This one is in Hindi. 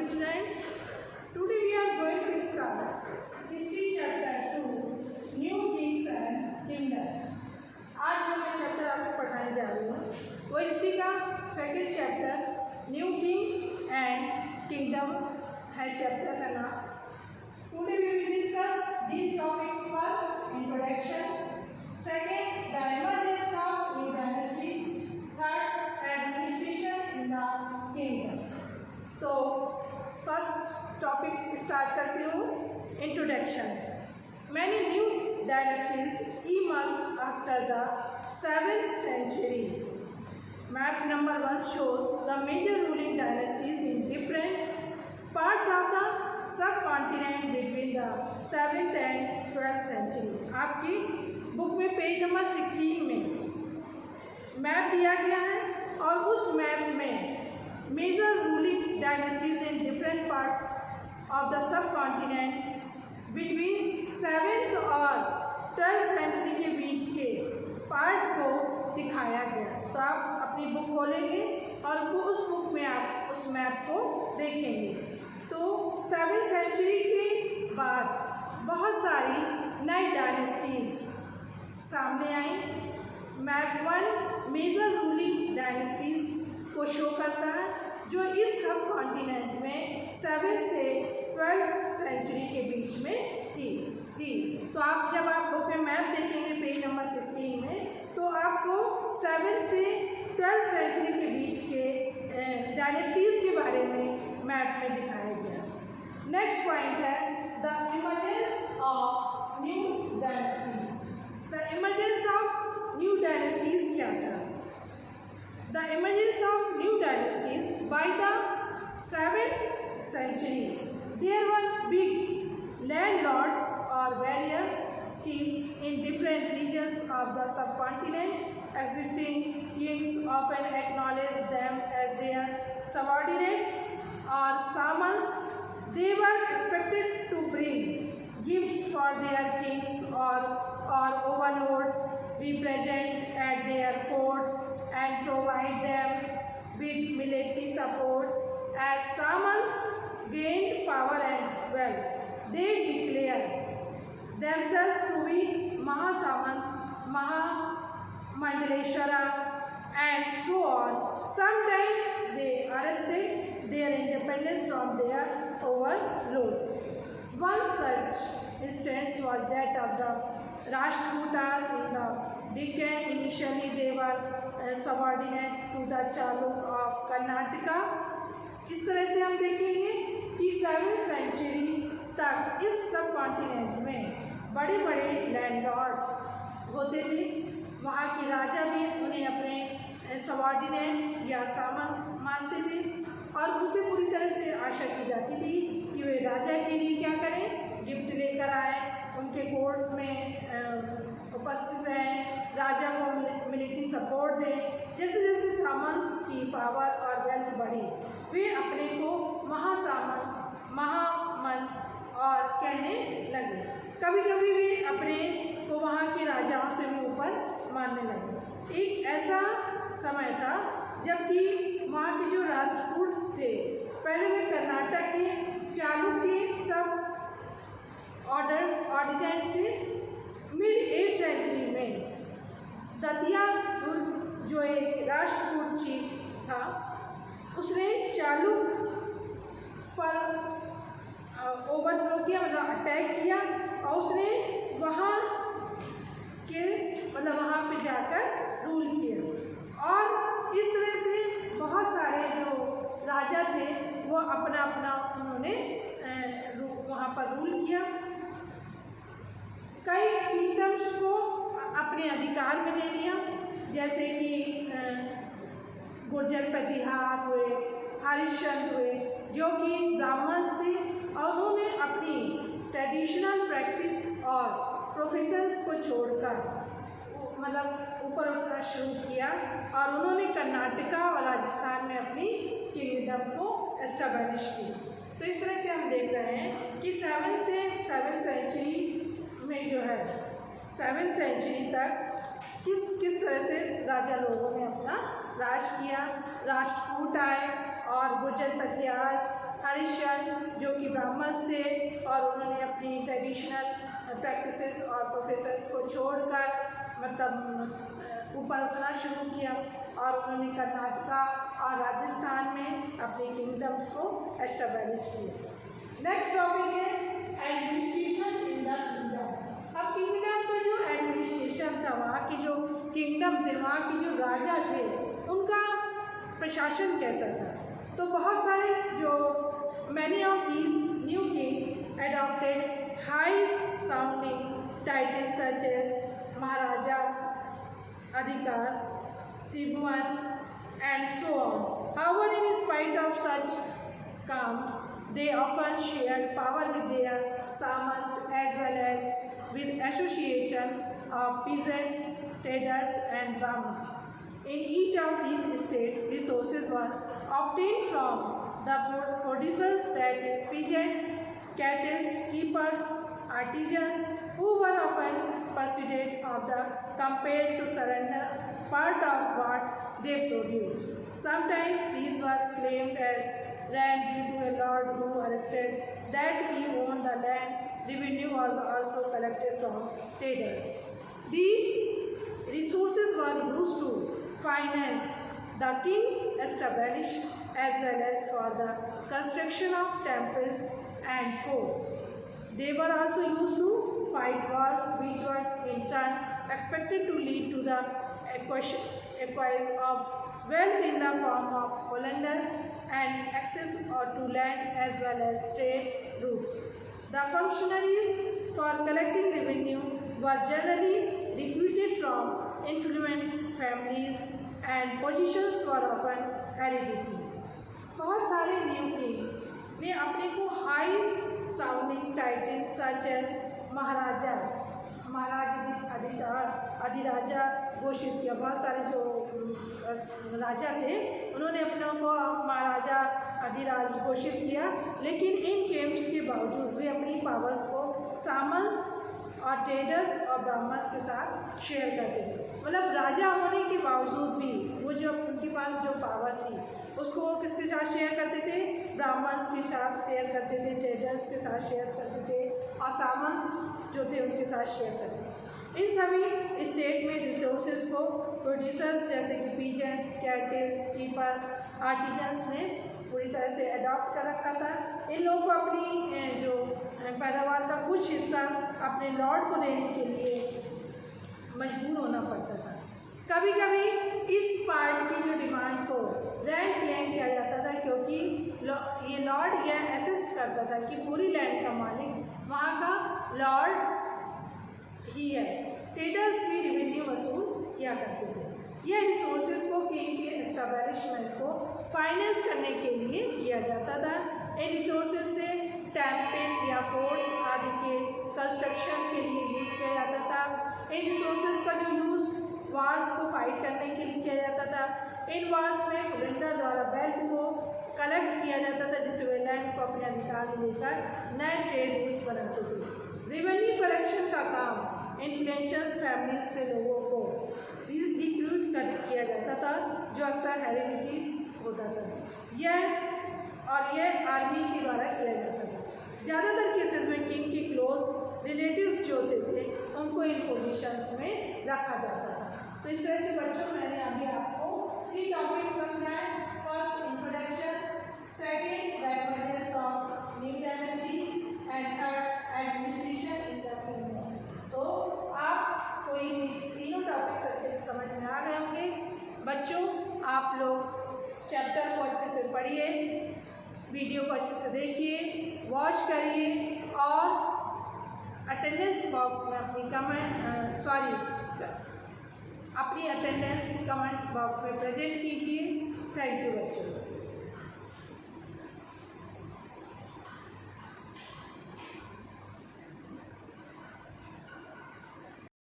students. Today we are going to start history chapter 2 New Kings and Kingdoms. आज जो मैं चैप्टर आपको पढ़ाने जा रही हूँ वो हिस्ट्री का second chapter new Kings and kingdom है चैप्टर का नाम. Today we will discuss these topics. First, introduction. Second, the emergence of new dynasties. Third, administration in the kingdom. तो फर्स्ट टॉपिक स्टार्ट करती हूँ. Introduction. Many new dynasties emerged after the 7th century. Map number 1 shows the major ruling dynasties in different parts of the subcontinent between the 7th and 12th century. आपकी बुक में पेज नंबर 16 में मैप दिया गया है और उस मैप में major ruling dynasties in different parts of the subcontinent between 7th और 12th सेंचुरी के बीच के पार्ट को दिखाया गया. तो आप अपनी बुक खोलेंगे और वो उस बुक में आप उस मैप को देखेंगे. तो 7th सेंचुरी के बाद बहुत सारी नई डायनेस्टीज सामने आई. मैप 1 मेजर रूलिंग डायनेस्टीज को शो करता है जो इस सब कॉन्टिनेंट में 7th से 12th सेंचुरी के बीच में थी. तो आप जब आप बुक में मैप देखेंगे पेज नंबर 16 में तो आपको 7th से 12th सेंचुरी के बीच के डायनेस्टीज के बारे में मैप में दिखाया गया. नेक्स्ट पॉइंट है the emergence of new dynasties. The emergence of new dynasties क्या था? The emergence of new dynasties by the 7th century. There were big landlords or warrior chiefs in different regions of the subcontinent. Existing kings often acknowledged them as their subordinates or shamans. They were expected to bring gifts for their kings or overlords, be present at their courts and provide them with military supports. As shamans gained power and wealth, they declared themselves to be Mahashaman, Mahamandaleshwara, and so on. Sometimes they arrested their independence from their overlords. One such instance was that of the Rashtrakutas in the Deccan. Initially they were subordinate to the Chaluk of Karnataka. इस तरह से हम देखेंगे कि 7th सेंचुरी तक इस सब कॉन्टिनेंट में बड़े बड़े लैंडलॉर्ड्स होते थे. वहाँ के राजा भी उन्हें अपने सबॉर्डिनेट्स या सामंस मानते थे और उसे पूरी तरह से आशा की जाती थी कि वे राजा के लिए क्या करें, गिफ्ट लेकर आए, उनके कोर्ट में उपस्थित रहें, राजा को मिलिट्री सपोर्ट दें. जैसे जैसे सामंस की पावर और वेल्थ बढ़ी वे अपने को महासामन, महामन और कहने लगे. कभी कभी वे अपने को वहाँ के राजाओं से भी ऊपर मानने लगे. एक ऐसा समय था जबकि वहाँ के जो राष्ट्रकूट थे पहले वे कर्नाटक के चालुक्य सब ऑर्डिनेंट से मिड 8th सेंचुरी में दतिया दुर्ग जो एक राष्ट्रकूट चीफ था उसने चालुक पर ओवरथ्रो किया, मतलब अटैक किया और उसने वहाँ के वहाँ पे जाकर रूल किया. और इस तरह से बहुत सारे जो राजा थे वो अपना अपना उन्होंने वहाँ पर रूल किया. कई किंगडम्स को अपने अधिकार में ले लिया जैसे कि गुर्जर प्रतिहार हुए, हरिश्चंद्र हुए जो कि ब्राह्मण्स थे और उन्होंने अपनी ट्रेडिशनल प्रैक्टिस और प्रोफेशंस को छोड़कर मतलब ऊपर उठना शुरू किया और उन्होंने कर्नाटका और राजस्थान में अपनी किंगडम को एस्टेब्लिश की. तो इस तरह से हम देख रहे हैं कि 7th से 7th सेंचुरी में जो है 7th सेंचुरी तक किस तरह से राजा लोगों ने अपना राज किया. राष्ट्रकूट आए और और गुर्जर पथियास, हरिश्चंद्र जो कि ब्राह्मण्स थे और उन्होंने अपनी ट्रेडिशनल प्रैक्टिसेस और प्रोफेसर्स को छोड़कर मतलब ऊपर उठना शुरू किया और उन्होंने कर्नाटका और राजस्थान में अपने किंगडम्स को एस्टेब्लिश किया। नेक्स्ट टॉपिक है एडमिनिस्ट्रेशन इन द किंगडम। अब किंगडम का जो एडमिनिस्ट्रेशन था, वहाँ की जो किंगडम थे, वहाँ के जो राजा थे, उनका प्रशासन कैसा था। तो बहुत सारे जो many of these new kings adopted high sounding titles such as maharaja, अधिकार, Tribhuvan and so on. However, in spite of such comes, they often shared power with their samans as well as with association of peasants, traders and brahmins. In each of these states, resources were obtained from the producers, that is peasants, cattle keepers, artisans, who were often persuaded of the compelled to surrender part of what they produced. Sometimes these were claimed as rent due to a lord who arrested that he owned the land. Revenue was also collected from traders. These resources were used to finance the king's establishment as well as for the construction of temples and forts. They were also used to fight wars, which were in turn expected to lead to the acquisition of wealth in the form of plunder and access to land as well as trade routes. The functionaries for collecting revenue were generally recruited from influential families and positions were often hereditary. बहुत सारे न्यू किंग्स ने अपने को high sounding titles such as maharaja, adhiraja घोषित किया। बहुत सारे जो राजा थे उन्होंने अपने को महाराजा अधिराज घोषित किया, लेकिन इन क्लेम्स के बावजूद वे अपनी पावर्स को सामंस और ट्रेडर्स और ब्राह्मण्स के साथ शेयर करते थे। मतलब राजा होने के बावजूद भी वो जो उनके पास जो पावर थी उसको वो किसके साथ शेयर करते थे, ब्राह्मण्स के साथ शेयर करते थे, ट्रेडर्स के साथ शेयर करते थे और सामंस जो थे उनके साथ शेयर करते थे। इन सभी स्टेट में रिसोर्सेज को प्रोड्यूसर्स जैसे कि पीजेंट्स, कैटल्स, कीपर, आर्टिजन्स ने पूरी तरह से अडॉप्ट कर रखा था। इन लोगों को अपनी जो पैदावार का कुछ हिस्सा अपने लॉर्ड को देने के लिए मजबूर होना पड़ता था। कभी कभी इस पार्ट की जो डिमांड को लैंड क्लेम किया जाता था, क्योंकि ये लॉर्ड यह एसेस करता था कि पूरी लैंड का मालिक वहाँ का लॉर्ड ही है। ट्रेडर्स भी रेवेन्यू वसूल किया करते थे। यह रिसोर्सेज को किंग के एस्टेब्लिशमेंट को फाइनेंस करने के लिए किया जाता था। इन रिसोर्सेज से टेम्पल या फोर्ट्स आदि के कंस्ट्रक्शन के लिए यूज़ किया जाता था। इन रिसोर्सेज का जो यूज़ वार्स को फाइट करने के लिए किया जाता था। इन वार्स में प्लंडर द्वारा वेल्थ को कलेक्ट किया जाता था, जिससे वे लैंड को अपने अधिकार में लेकर नए ट्रेड रूट्स बनाते थे। रेवेन्यू कलेक्शन का काम इन्फ्लुएंशियल फैमिलीज से लोगों को रिक्रूट किया जाता था, जो अक्सर हेरिडिटी होता था। यह आर्मी के द्वारा किया जाता था। ज़्यादातर केसेस में किंग के क्लोज रिलेटिव्स जो होते थे उनको इन पोजीशंस में रखा जाता था। तो इस तरह से बच्चों मैंने अभी आपको 3 टॉपिक समझाए। First introduction, second backwardness of new dynasties and third administration in the kingdom. तो आप कोई तीनों टॉपिक्स अच्छे से समझ में आ गए होंगे। बच्चों आप लोग चैप्टर को अच्छे से पढ़िए, वीडियो को अच्छे से देखिए, वॉच करिए और अटेंडेंस बॉक्स में अपनी अटेंडेंस कमेंट बॉक्स में प्रेजेंट कीजिए। थैंक यू बच्चों।